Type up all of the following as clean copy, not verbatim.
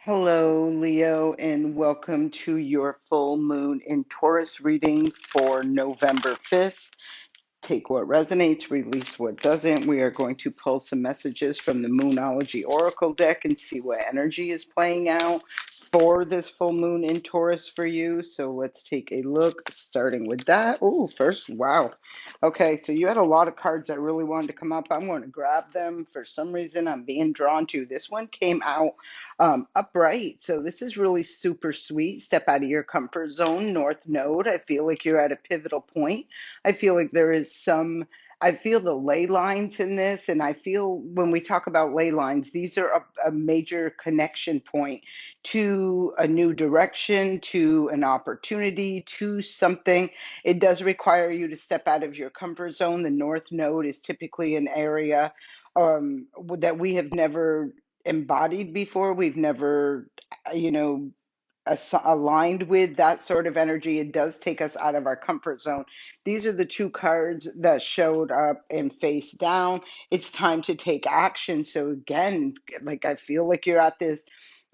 Hello, Leo, and welcome to your full moon in Taurus reading for November 5th. Take what resonates, release what doesn't. We are going to pull some messages from the Moonology Oracle deck and see what energy is playing out for this full moon in Taurus for you. So let's take a look, starting with that. Oh, first, wow. Okay, so you had a lot of cards that really wanted to come up. I'm going to grab them. For some reason, I'm being drawn to. This one came out upright. So this is really super sweet. Step out of your comfort zone, North Node. I feel like you're at a pivotal point. I feel like there is I feel the ley lines in this, and I feel when we talk about ley lines, these are a major connection point to a new direction, to an opportunity, to something. It does require you to step out of your comfort zone. The North Node is typically an area that we have never embodied before. We've never, you know, aligned with that sort of energy. It does take us out of our comfort zone. These are the two cards that showed up and face down. It's time to take action. So again, like I feel like you're at this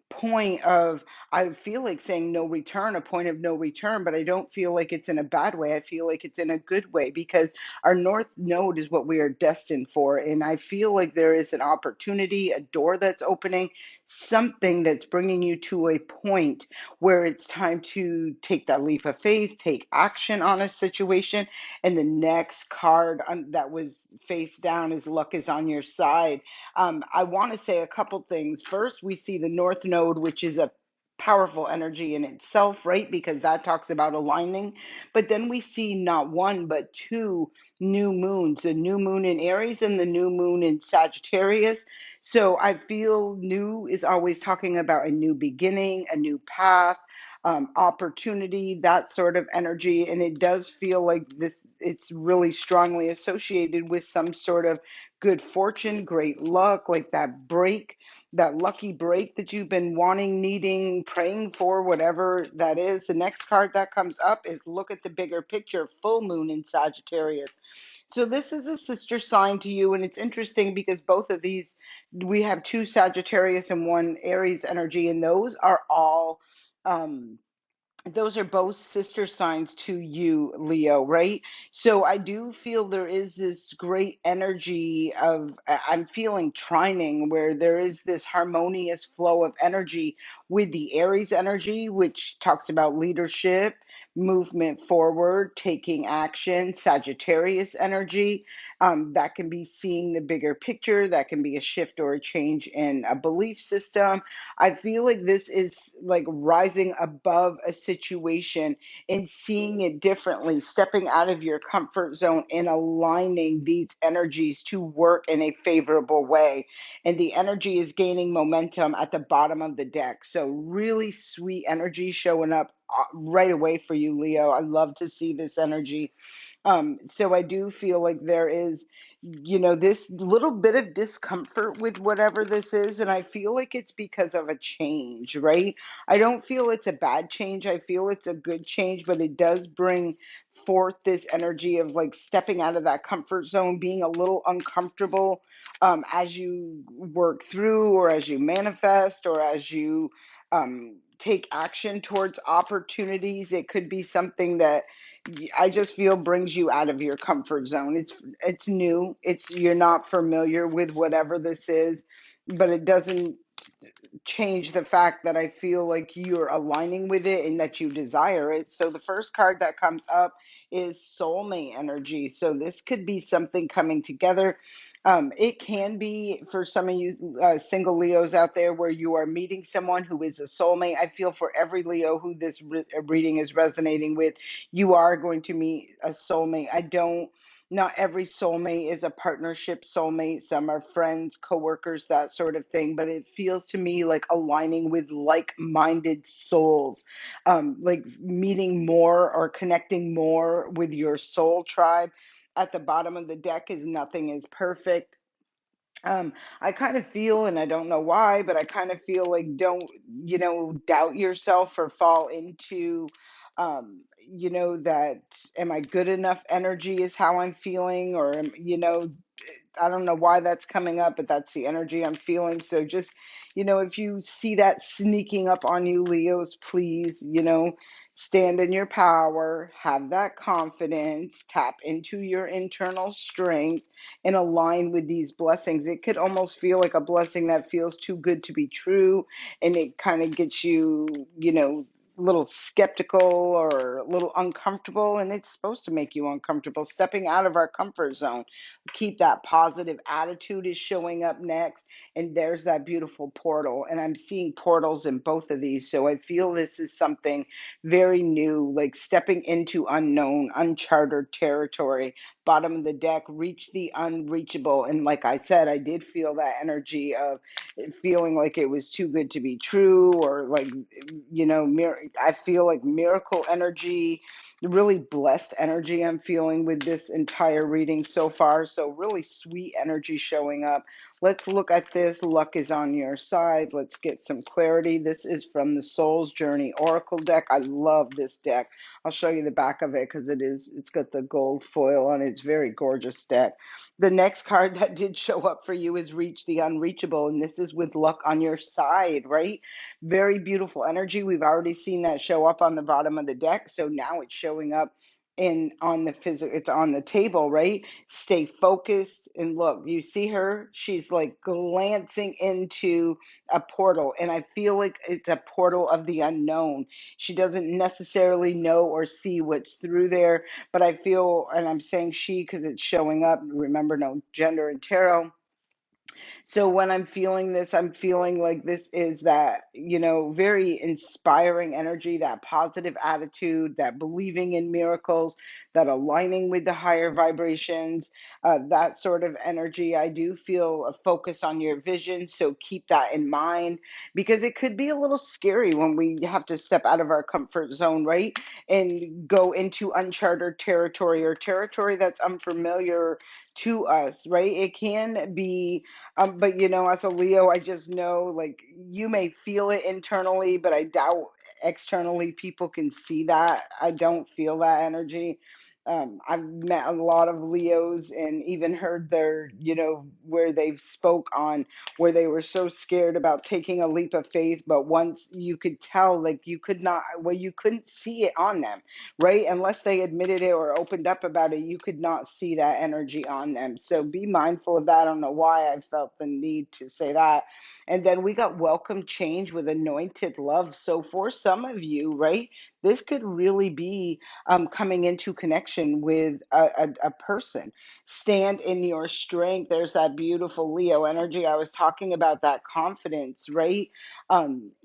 point of, I feel like saying no return, a point of no return, but I don't feel like it's in a bad way. I feel like it's in a good way because our North Node is what we are destined for. And I feel like there is an opportunity, a door that's opening, something that's bringing you to a point where it's time to take that leap of faith, take action on a situation. And the next card that was face down is luck is on your side. I want to say a couple things. First, we see the North Node, which is a powerful energy in itself, right? Because that talks about aligning. But then we see not one, but two new moons, the new moon in Aries and the new moon in Sagittarius. So I feel new is always talking about a new beginning, a new path. Opportunity, that sort of energy, and it does feel like this. It's really strongly associated with some sort of good fortune, great luck, like that break, that lucky break that you've been wanting, needing, praying for, whatever that is. The next card that comes up is look at the bigger picture, full moon in Sagittarius. So this is a sister sign to you, and it's interesting because both of these, we have two Sagittarius and one Aries energy, and um, those are both sister signs to you, Leo, right? So I do feel there is this great energy of, I'm feeling trining where there is this harmonious flow of energy with the Aries energy, which talks about leadership, movement forward, taking action. Sagittarius energy, that can be seeing the bigger picture, that can be a shift or a change in a belief system. I feel like this is like rising above a situation and seeing it differently, stepping out of your comfort zone and aligning these energies to work in a favorable way. And the energy is gaining momentum at the bottom of the deck. So, really sweet energy showing up right away for you, Leo. I love to see this energy. So I do feel like there is, this little bit of discomfort with whatever this is. And I feel like it's because of a change, right? I don't feel it's a bad change. I feel it's a good change, but it does bring forth this energy of like stepping out of that comfort zone, being a little uncomfortable as you work through or as you manifest or as you take action towards opportunities. It could be something that I just feel brings you out of your comfort zone. It's new. It's you're not familiar with whatever this is, but it doesn't change the fact that I feel like you're aligning with it and that you desire it. So the first card that comes up is soulmate energy. So this could be something coming together. It can be for some of you single Leos out there where you are meeting someone who is a soulmate. I feel for every Leo who this reading is resonating with, you are going to meet a soulmate. Not every soulmate is a partnership soulmate. Some are friends, coworkers, that sort of thing. But it feels to me like aligning with like-minded souls, like meeting more or connecting more with your soul tribe. At the bottom of the deck is nothing is perfect. I kind of feel, and I don't know why, but I kind of feel like don't, doubt yourself or fall into, that am I good enough energy is how I'm feeling, or, I don't know why that's coming up, but that's the energy I'm feeling. So just, if you see that sneaking up on you, Leos, please, stand in your power, have that confidence, tap into your internal strength, and align with these blessings. It could almost feel like a blessing that feels too good to be true, and it kind of gets you, a little skeptical or a little uncomfortable, and it's supposed to make you uncomfortable. Stepping out of our comfort zone. Keep that positive attitude is showing up next, and there's that beautiful portal. And I'm seeing portals in both of these, so I feel this is something very new, like stepping into unknown, uncharted territory. Bottom of the deck, reach the unreachable. And like I said, I did feel that energy of feeling like it was too good to be true, or like, I feel like miracle energy, really blessed energy I'm feeling with this entire reading so far. So really sweet energy showing up. Let's look at this. Luck is on your side. Let's get some clarity. This is from the Soul's Journey Oracle deck. I love this deck. I'll show you the back of it because it's got the gold foil on it. It's a very gorgeous deck. The next card that did show up for you is Reach the Unreachable, and this is with luck on your side, right? Very beautiful energy. We've already seen that show up on the bottom of the deck, so now it's showing up in on the physical. It's on the table, right? Stay focused and look. You see her? She's like glancing into a portal, and I feel like it's a portal of the unknown. She doesn't necessarily know or see what's through there, but I feel, and I'm saying she because it's showing up. Remember, no gender in tarot. So when I'm feeling this, I'm feeling like this is that, very inspiring energy, that positive attitude, that believing in miracles, that aligning with the higher vibrations, that sort of energy. I do feel a focus on your vision. So keep that in mind, because it could be a little scary when we have to step out of our comfort zone, right? And go into uncharted territory, or territory that's unfamiliar to us, right? It can be but as a Leo, I just know, like, you may feel it internally, but I doubt externally people can see that. I don't feel that energy. I've met a lot of Leos and even heard their, where they've spoke on where they were so scared about taking a leap of faith, but once you could tell, like, you could not, well, you couldn't see it on them, right? Unless they admitted it or opened up about it, you could not see that energy on them. So be mindful of that. I don't know why I felt the need to say that. And then we got welcome change with anointed love. So for some of you, right, this could really be coming into connection with a person. Stand in your strength. There's that beautiful Leo energy. I was talking about that confidence, right?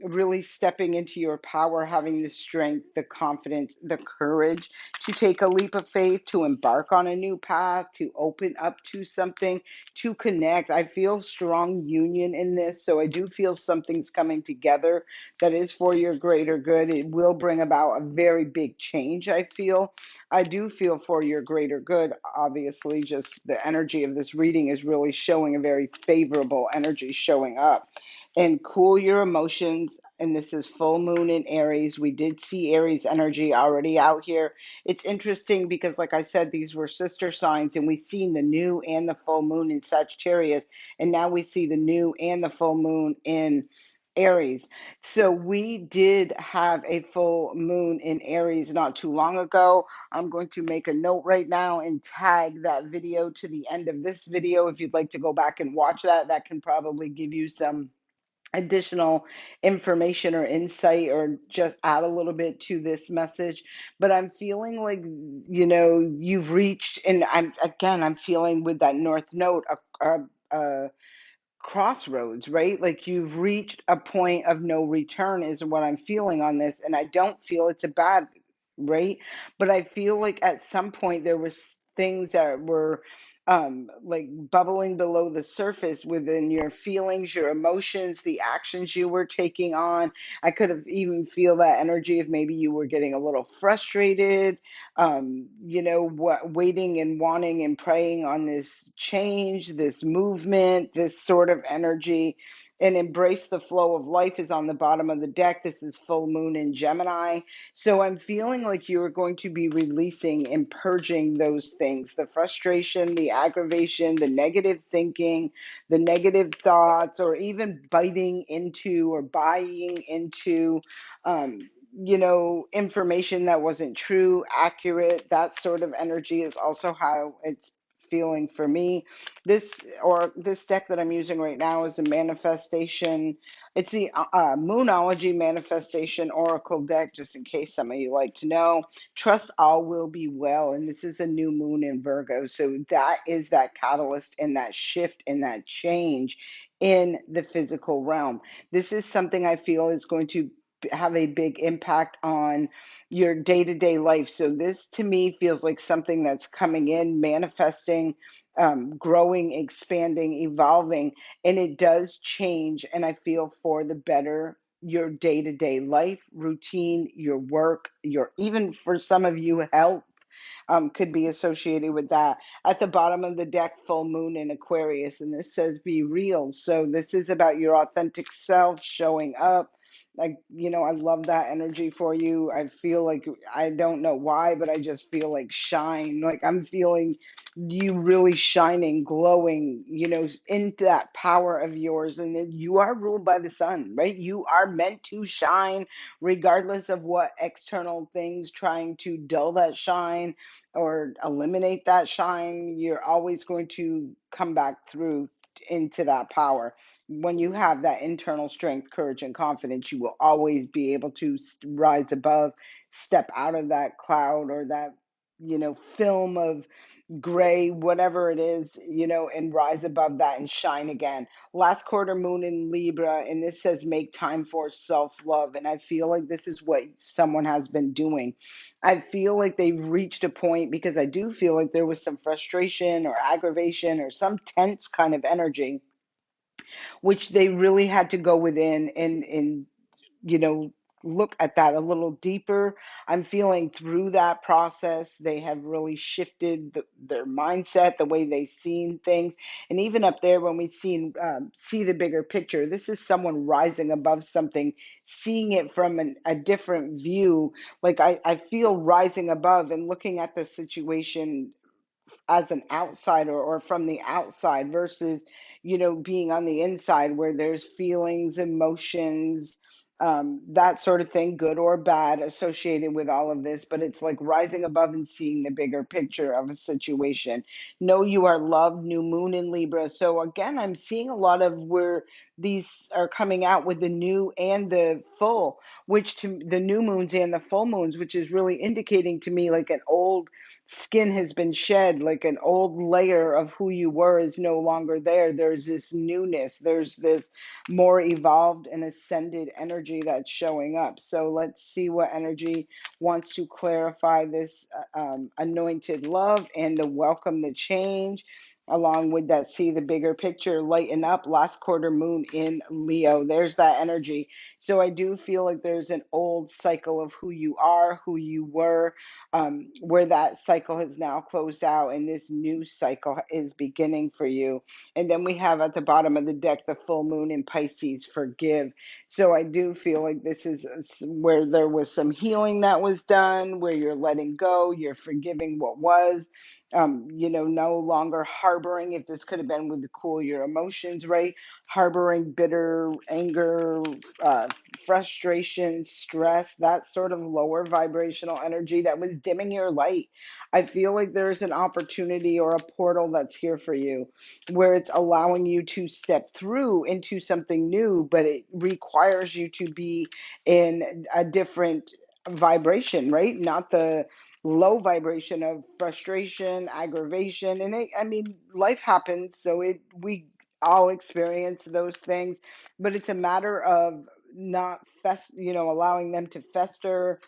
Really stepping into your power, having the strength, the confidence, the courage to take a leap of faith, to embark on a new path, to open up to something, to connect. I feel strong union in this. So I do feel something's coming together that is for your greater good. It will bring about a very big change, I feel. I do feel for your greater good. Obviously, just the energy of this reading is really showing a very favorable energy showing up. And cool your emotions. And this is full moon in Aries. We did see Aries energy already out here. It's interesting because, like I said, these were sister signs, and we've seen the new and the full moon in Sagittarius. And now we see the new and the full moon in Aries. So we did have a full moon in Aries not too long ago. I'm going to make a note right now and tag that video to the end of this video. If you'd like to go back and watch that, that can probably give you some additional information or insight, or just add a little bit to this message. But I'm feeling like, you've reached, and I'm feeling with that north node, a crossroads, right? Like you've reached a point of no return is what I'm feeling on this. And I don't feel it's a bad, right? But I feel like at some point there was things that were like bubbling below the surface within your feelings, your emotions, the actions you were taking on. I could have even feel that energy if maybe you were getting a little frustrated, waiting and wanting and praying on this change, this movement, this sort of energy. and embrace the flow of life is on the bottom of the deck. This is full moon in Gemini. So I'm feeling like you're going to be releasing and purging those things, the frustration, the aggravation, the negative thinking, the negative thoughts, or even biting into or buying into, information that wasn't true, accurate. That sort of energy is also how it's feeling for me. This deck that I'm using right now is a manifestation. It's the Moonology Manifestation Oracle deck, just in case some of you like to know. Trust all will be well. And this is a new moon in Virgo. So that is that catalyst and that shift and that change in the physical realm. This is something I feel is going to have a big impact on your day-to-day life. So this to me feels like something that's coming in, manifesting, growing, expanding, evolving, and it does change. And I feel for the better your day-to-day life routine, your work, your even for some of you health could be associated with that. At the bottom of the deck, full moon in Aquarius, and this says be real. So this is about your authentic self showing up. Like, I love that energy for you. I feel like, I don't know why, but I just feel like shine. Like I'm feeling you really shining, glowing, into that power of yours. And then you are ruled by the sun, right? You are meant to shine regardless of what external things trying to dull that shine or eliminate that shine. You're always going to come back through into that power. When you have that internal strength, courage, and confidence, you will always be able to rise above, step out of that cloud or that, film of gray, whatever it is, and rise above that and shine again. Last quarter moon in Libra, and this says make time for self love. And I feel like this is what someone has been doing. I feel like they've reached a point because I do feel like there was some frustration or aggravation or some tense kind of energy, which they really had to go within and you know, look at that a little deeper. I'm feeling through that process, they have really shifted their mindset, the way they seen things. And even up there, when we see the bigger picture, this is someone rising above something, seeing it from a different view. Like I feel rising above and looking at the situation as an outsider or from the outside versus being on the inside where there's feelings, emotions, that sort of thing, good or bad, associated with all of this. But it's like rising above and seeing the bigger picture of a situation. Know you are loved. New moon in Libra. So again, I'm seeing a lot of where these are coming out with the new and the full, which to the new moons and the full moons, which is really indicating to me like an old skin has been shed, like an old layer of who you were is no longer there. There's this newness, there's this more evolved and ascended energy that's showing up. So let's see what energy wants to clarify this anointed love and the welcome the change, along with that see the bigger picture, lighten up. Last quarter moon in Leo, there's that energy. So I do feel like there's an old cycle of who you are, who you were, where that cycle has now closed out and this new cycle is beginning for you. And then we have at the bottom of the deck the full moon in Pisces, forgive. So I do feel like this is where there was some healing that was done, where you're letting go, you're forgiving what was. No longer harboring, if this could have been with the cool your emotions, right? Harboring bitter anger, uh, frustration, stress, that sort of lower vibrational energy that was dimming your light. I feel like there's an opportunity or a portal that's here for you where it's allowing you to step through into something new, but it requires you to be in a different vibration, right? Not the low vibration of frustration, aggravation. And I mean, life happens, so we all experience those things, but it's a matter of not allowing them to fester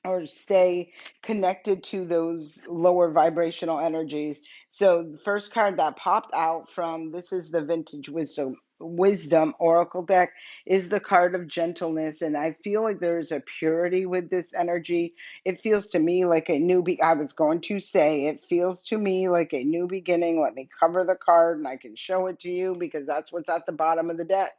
or stay connected to those lower vibrational energies. So the first card that popped out from this is the Vintage Wisdom Oracle deck is the card of gentleness, and I feel like there's a purity with this energy. It feels to me like a I was going to say it feels to me like a new beginning. Let me cover the card and I can show it to you because that's what's at the bottom of the deck.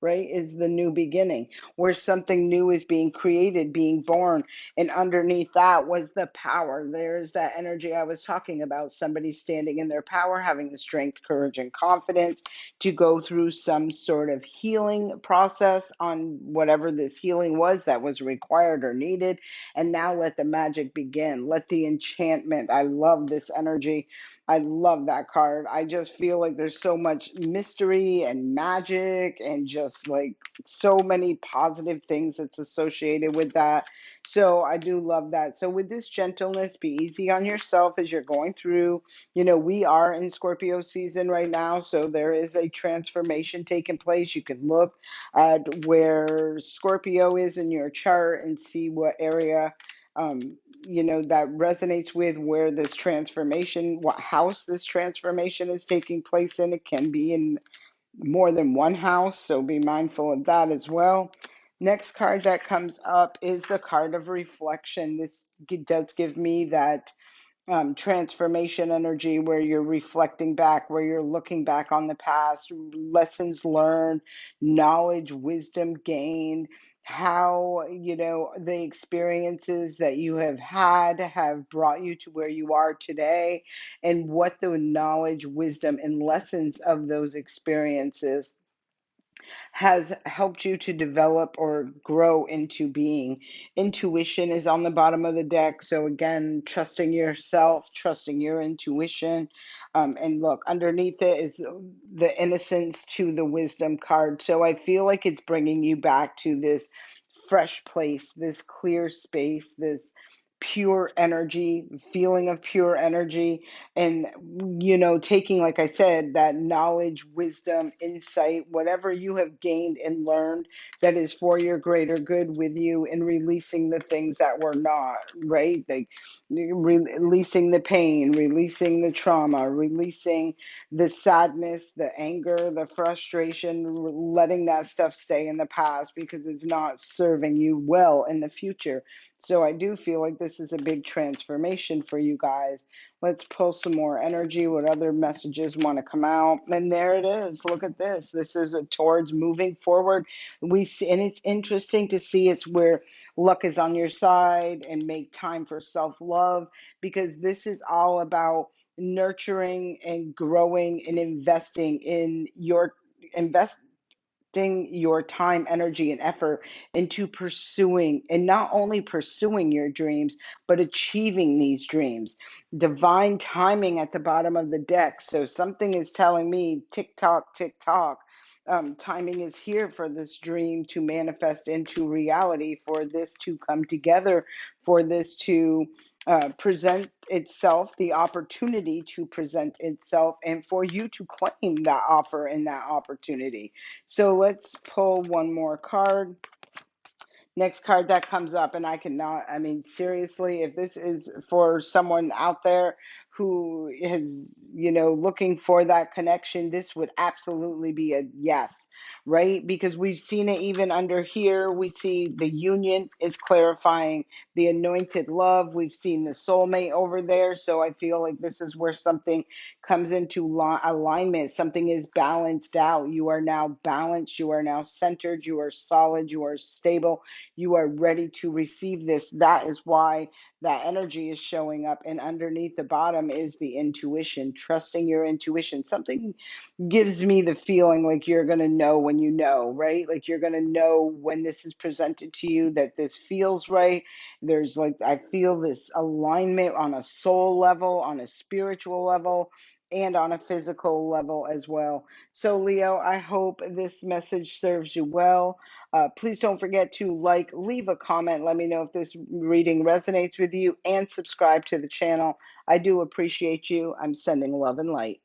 right, is the new beginning, where something new is being created, being born. And underneath that was the power. There's that energy I was talking about, somebody standing in their power, having the strength, courage, and confidence to go through some sort of healing process on whatever this healing was that was required or needed. And now let the magic begin. Let the enchantment. I love this energy. I love that card. I just feel like there's so much mystery and magic and just like so many positive things that's associated with that. So I do love that. So with this gentleness, be easy on yourself as you're going through. You know, we are in Scorpio season right now, so there is a transformation taking place. You can look at where Scorpio is in your chart and see what area that resonates with where this transformation, what house this transformation is taking place in. It can be in more than one house, so be mindful of that as well. Next card that comes up is the card of reflection. This does give me that transformation energy where you're reflecting back, where you're looking back on the past, lessons learned, knowledge, wisdom gained, how, the experiences that you have brought you to where you are today, and what the knowledge, wisdom, and lessons of those experiences has helped you to develop or grow into being. Intuition is on the bottom of the deck. So, again, trusting yourself, trusting your intuition. And look, underneath it is the innocence to the wisdom card. So, I feel like it's bringing you back to this fresh place, this clear space, this pure energy, feeling of pure energy, and taking, like I said, that knowledge, wisdom, insight, whatever you have gained and learned that is for your greater good with you, and releasing the things that were not, right, like releasing the pain, releasing the trauma, releasing the sadness, the anger, the frustration, letting that stuff stay in the past because it's not serving you well in the future. So I do feel like this is a big transformation for you guys. Let's pull some more energy. What other messages want to come out? And there it is. Look at this. This is towards moving forward. We see, and it's interesting to see it's where luck is on your side, and make time for self-love, because this is all about nurturing and growing and investing in your invest your time, energy, and effort into pursuing, and not only pursuing your dreams, but achieving these dreams. Divine timing at the bottom of the deck. So something is telling me, tick tock, tick tock. Timing is here for this dream to manifest into reality, for this to come together, for this to present itself, the opportunity to present itself, and for you to claim that offer and that opportunity. So let's pull one more card. Next card that comes up, and I mean, seriously, if this is for someone out there who is, looking for that connection, this would absolutely be a yes, right? Because we've seen it even under here. We see the union is clarifying the anointed love. We've seen the soulmate over there. So I feel like this is where something comes into alignment. Something is balanced out. You are now balanced. You are now centered. You are solid. You are stable. You are ready to receive this. That is why that energy is showing up. And underneath the bottom is the intuition, trusting your intuition. Something gives me the feeling like you're going to know when you know, right? Like you're going to know when this is presented to you that this feels right. There's like, I feel this alignment on a soul level, on a spiritual level, and on a physical level as well. So, Leo, I hope this message serves you well. Please don't forget to leave a comment. Let me know if this reading resonates with you, and subscribe to the channel. I do appreciate you. I'm sending love and light.